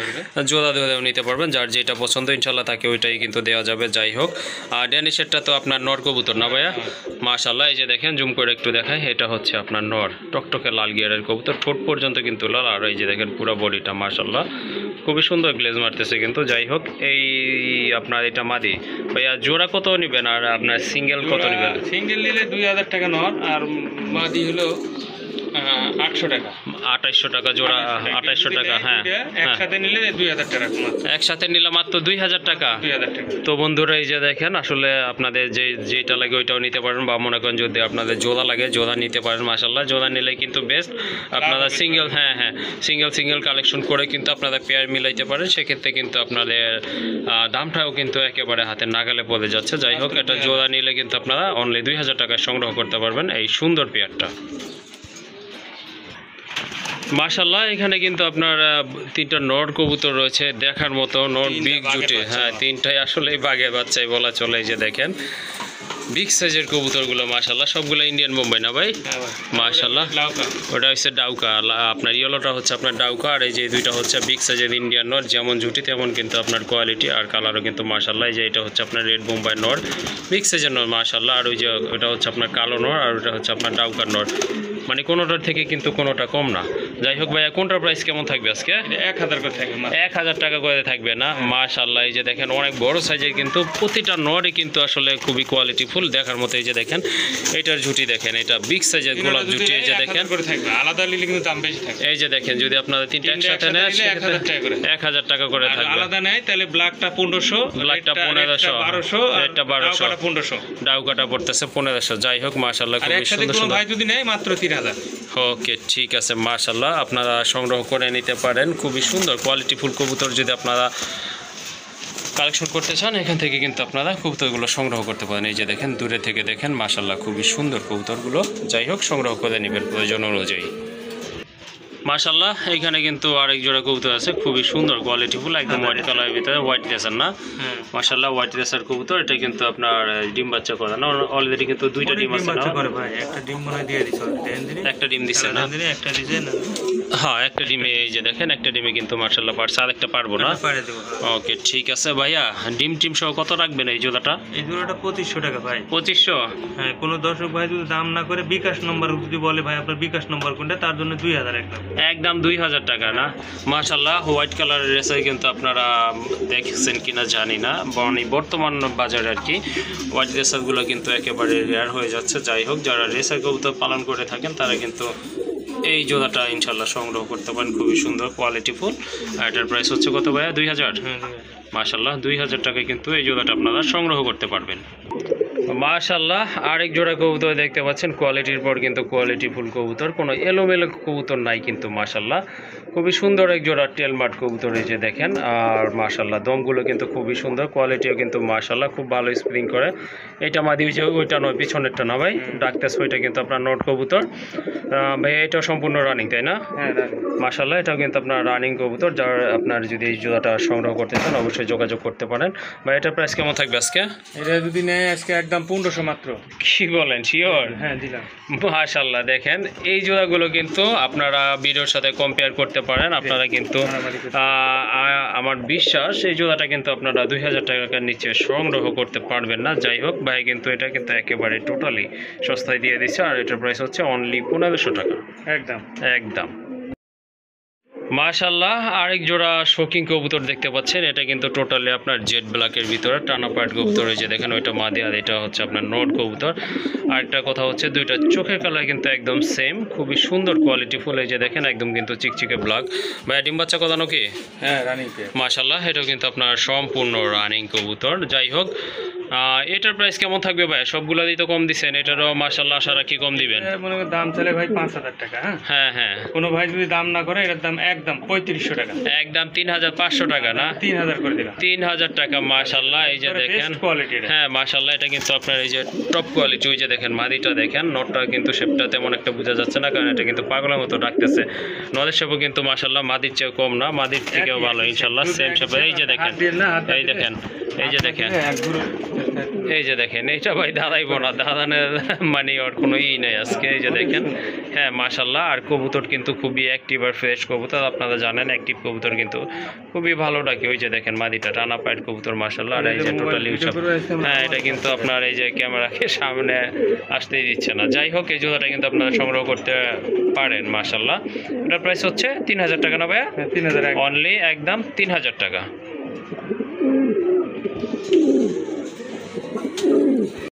জোড়া ধরেও নিতে পারবেন। যার যেটা পছন্দ ইনশাল্লাহ তাকে ওইটাই কিন্তু দেওয়া যাবে। যাই হোক, আর ড্যানিশেরটা তো আপনার নর কবুতর না ভাইয়া? মাশাআল্লাহ, এই যে দেখেন জুম করে একটু দেখায়, এটা হচ্ছে আপনার নর, টকটকে লাল গিয়ারের কবুতর, ঠোঁট পর্যন্ত কিন্তু লাল। আর এই যে দেখেন পুরো বডিটা মাশাআল্লাহ খুবই সুন্দর গ্লেজ মারতেছে কিন্তু। যাই হোক, এই আপনার এটা মাদি ভাইয়া জোড়া কত নেবেন আর আপনার সিঙ্গেল কত নেবেন? সিঙ্গেল নিলে 2000 টাকা নর, আর মাদি হলো 800 টাকা। 2800 টাকা জোড়া। 2800 টাকা। হ্যাঁ, একসাথে নিলে 2000 টাকা। একসাথে নিলে মাত্র 2000 টাকা। 2000 টাকা। তো বন্ধুরা, এই যে দেখেন আসলে আপনাদের যেটা লাগে ওইটাও নিতে পারেন, বা মনে করেন যদি আপনাদের জোড়া লাগে জোড়া নিতে পারেন। মাশাআল্লাহ, জোড়া নিলে কিন্তু বেস্ট। আপনারা সিঙ্গেল সিঙ্গেল কালেকশন করে কিন্তু আপনারা পেয়ার মিলাইতে পারেন। সেক্ষেত্রে কিন্তু আপনাদের দামটাও কিন্তু একেবারে হাতের নাগালে পড়ে যাচ্ছে। যাই হোক, এটা জোড়া নিলে কিন্তু আপনারা অনলি 2000 টাকায় সংগ্রহ করতে পারবেন এই সুন্দর পেয়ারটা। মাশাআল্লাহ, এখানে কিন্তু আপনার 3টা নর কবুতর রয়েছে দেখার মতো। নর বিগ জুটে, হ্যাঁ, 3টাই আসলেই বাঘের বাচ্চাই বলা চলে। যে দেখেন বিগ সাইজের কবুতরগুলো মাশাআল্লাহ, সবগুলো ইন্ডিয়ান বোম্বাই না ভাই? মাশাআল্লাহ, ওটা হচ্ছে ডাউকা। আপনার ইয়েলোটা হচ্ছে আপনার ডাউকা, আর এই যে দুইটা হচ্ছে বিগ সাইজের ইন্ডিয়ান নর। যেমন জুটি তেমন কিন্তু আপনার কোয়ালিটি আর কালারও কিন্তু মাশাআল্লাহ। এই যে এটা হচ্ছে আপনার রেড বোম্বাই নর, বিগ সাইজের নর মাশাআল্লাহ। আর ওই যে ওটা হচ্ছে আপনার কালো নর, আর ওটা হচ্ছে আপনার ডাউকার নর। মানে কোনোটার থেকে কিন্তু কোনোটা কম না। যাই হোক ভাইয়া, কোনটার প্রাইস কেমন থাকবে আজকে? 1000 করে থাকবে। 1000 টাকা করে থাকবে না? মাশাআল্লাহ, এই যে দেখেন অনেক বড় সাইজের কিন্তু প্রতিটা নরই কিন্তু আসলে খুবই কোয়ালিটি ফুল দেখার মতো। এই যে দেখেন এটার ঝুটি দেখেন, এটা বিগ সাইজের গোলাপ ঝুটি। এই যে দেখেন আলাদা নিলে কিন্তু দাম বেশি থাকে। এই যে দেখেন যদি আপনারা 3টা একসাথে নেন 1000 টাকা করে থাকবে। আলাদা নেয় তাহলে ব্ল্যাকটা 1500, ব্ল্যাকটা 1500, 1200, রেডটা 1200, 1500, ডাউকাটা পড়তেছে 1500। যাই হোক মাশাআল্লাহ, খুবই সুন্দর সুন্দর। ভাই যদি নেয় মাত্র 3000। ওকে ঠিক আছে, মাশাআল্লাহ, আপনারা সংগ্রহ করে নিতে পারেন। খুবই সুন্দর কোয়ালিটি ফুল কবুতর যদি আপনারা কালেকশন করতে চান এখান থেকে কিন্তু আপনারা কবুতরগুলো সংগ্রহ করতে পারেন। এই যে দেখেন দূরে থেকে দেখেন মাশাআল্লাহ খুবই সুন্দর কবুতরগুলো। যাই হোক, সংগ্রহ করে নেবেন প্রয়োজন অনুযায়ী। মাশাআল্লাহ, এখানে কিন্তু আরেক জোড়া কবুতর আছে খুবই সুন্দর কোয়ালিটি ফুল, একদম হোয়াইট কালারের ভিতরে, হোয়াইট রেসার না? মাশাআল্লাহ, হোয়াইট রেসার কবুতর। এটা কিন্তু আপনার ডিম বাচ্চা করে না? অলরেডি কিন্তু 2টা ডিম আছে না? একটা ডিম মনে দিয়ে দিছে, একটা ডিম দিছে না? একটা দিছে না? হ্যাঁ, একটা ডিমে, এই যে দেখেন একটা ডিমে কিন্তু মাশাআল্লাহ পারছে, আর একটা পারবো না? ওকে ঠিক আছে ভাইয়া, ডিম সহ কত রাখবেন এই জোড়াটা? এই জোড়াটা 2500 টাকা ভাই। 2500? হ্যাঁ, কোনো দর্শক ভাই যদি দাম না করে বিকাশ নম্বর যদি বলে ভাই আপনার বিকাশ নম্বর কোনটা, তার জন্য 2000 একদম 2000 টাকা না? মাশাআল্লাহ, হোয়াইট কালারের রেসার কিন্তু আপনারা দেখছেন কিনা জানি না, বর্তমান বাজারে আর কি হোয়াইট রেসারগুলো কিন্তু একেবারে রেয়ার হয়ে যাচ্ছে। যাই হোক, যারা রেসার কবুতর পালন করে থাকেন তারা কিন্তু এই জোড়াটা ইনশাল্লাহ সংগ্রহ করতে পারেন, খুবই সুন্দর কোয়ালিটি ফুল। আর এটার প্রাইস হচ্ছে কত ভাইয়া? 2000। মাশাল্লাহ 2000 টাকায় কিন্তু এই জোড়াটা আপনারা সংগ্রহ করতে পারবেন। মাশাল্লাহ আরেক জোড়া কবুতর দেখতে পাচ্ছেন, কোয়ালিটির পর কিন্তু কোয়ালিটি ফুল কবুতর, কোনো এলোমেলো কবুতর নাই কিন্তু মাশাল্লাহ খুবই সুন্দর এক জোড়া টেলমার্ট কবুতর এই যে দেখেন। আর মাশাল্লাহ দমগুলো কিন্তু খুবই সুন্দর, কোয়ালিটিও কিন্তু মাশাল্লাহ খুব ভালো স্প্রিং করে। এটা মাদি যে ওইটা নয়, পিছনেরটা না ভাই, ডাকতেছে ওইটা কিন্তু আপনার নোট কবুতর। ভাই এটাও সম্পূর্ণ রানিং তাই না? মাশাল্লাহ এটাও কিন্তু আপনার রানিং কবুতর। যার আপনার যদি এই জোড়াটা সংগ্রহ করতে চান অবশ্যই যোগাযোগ করতে পারেন। ভাই এটার প্রাইস কেমন থাকবে আজকে? এটা যদি নেয় আজকে একদম 1500 মাত্র। কি বলেন, শিওর? হ্যাঁ দিলাম। মাশাল্লাহ দেখেন এই জোড়াগুলো কিন্তু আপনারা ভিডিওর সাথে কম্পেয়ার করতে পারেন। আপনারা কিন্তু আমার বিশ্বাস এই জোড়াটা কিন্তু আপনারা 2000 টাকার নিচে সংগ্রহ করতে পারবেন না। যাই হোক ভাই কিন্তু এটা কিন্তু একেবারে টোটালি সস্তায় দিয়ে দিচ্ছে। আর এটার প্রাইস হচ্ছে অনলি 1500 টাকা একদম একদম। মাশাল্লাহ আরেক জোড়া শৌকিং কবুতর দেখতে পাচ্ছেন, এটা কিন্তু টোটালি আপনার জেড ব্ল্যাকের ভিতরে টানা পাট কবুতর। এই যে দেখেন ওইটা মাদি আর এটা হচ্ছে আপনার নোট কবুতর। আরেকটা কথা হচ্ছে দুইটা চোখের কালার কিন্তু একদম সেম, খুবই সুন্দর কোয়ালিটি ফুল। এই যে দেখেন একদম কিন্তু চিকচিকে ব্ল্যাক। ভাই ডিম বাচ্চা কদানো কি? হ্যাঁ রানিং। মাশাল্লাহ এটাও কিন্তু আপনার সম্পূর্ণ রানিং কবুতর। যাই হোক এটার প্রাইস কেমন থাকবে ভাই? সবগুলোই তো কম দিচ্ছেন, এটারও মাশাল্লাহ আশা রাখি কম দিবেন। মনে করেন দাম চলে ভাই 5000 টাকা। হ্যাঁ হ্যাঁ কোনো ভাই যদি দাম না করে এটার দাম একদম 3500 টাকা। একদম 3500 টাকা না? 3000 করে দিলাম। 3000 টাকা মাশাল্লাহ। এই যে দেখেন হ্যাঁ মাশাল্লাহ এটা কিন্তু আপনার এই যে টপ কোয়ালিটি। ওই যে দেখেন মাদিটা দেখেন, নটটা কিন্তু শেপটা তেমন একটা বোঝা যাচ্ছে না কারণ এটা কিন্তু পাগলের মতো ডাকতেছে। নদের শেপও কিন্তু মাশাল্লাহ মাদির চেয়ে কম না, মাদির থেকেও ভালো ইনশাল্লাহ সেম শেপে। এই যে দেখেন এই দেখেন এই যে দেখেন এই যে দেখেন এইটা ভাই দাদাইব না, দাদানের মানে ওর কোনো ই নেই আজকে। এই যে দেখেন হ্যাঁ মাশাল্লাহ। আর কবুতর কিন্তু খুবই অ্যাক্টিভ আর ফ্রেশ কবুতর। আপনারা জানেন অ্যাক্টিভ কবুতর কিন্তু খুবই ভালো ডাকে। ওই যে দেখেন মাদিটা টানা পাইট কবুতর মাশাল্লাহ। আর এই যে টোটালি হ্যাঁ এটা কিন্তু আপনার এই যে ক্যামেরাকে সামনে আসতেই দিচ্ছে না। যাই হোক এই জোড়াটা কিন্তু আপনারা সংগ্রহ করতে পারেন মাশাল্লাহ। এটার প্রাইস হচ্ছে 3000 টাকা না ভাইয়া? 3000 অনলি একদম 3000 টাকা।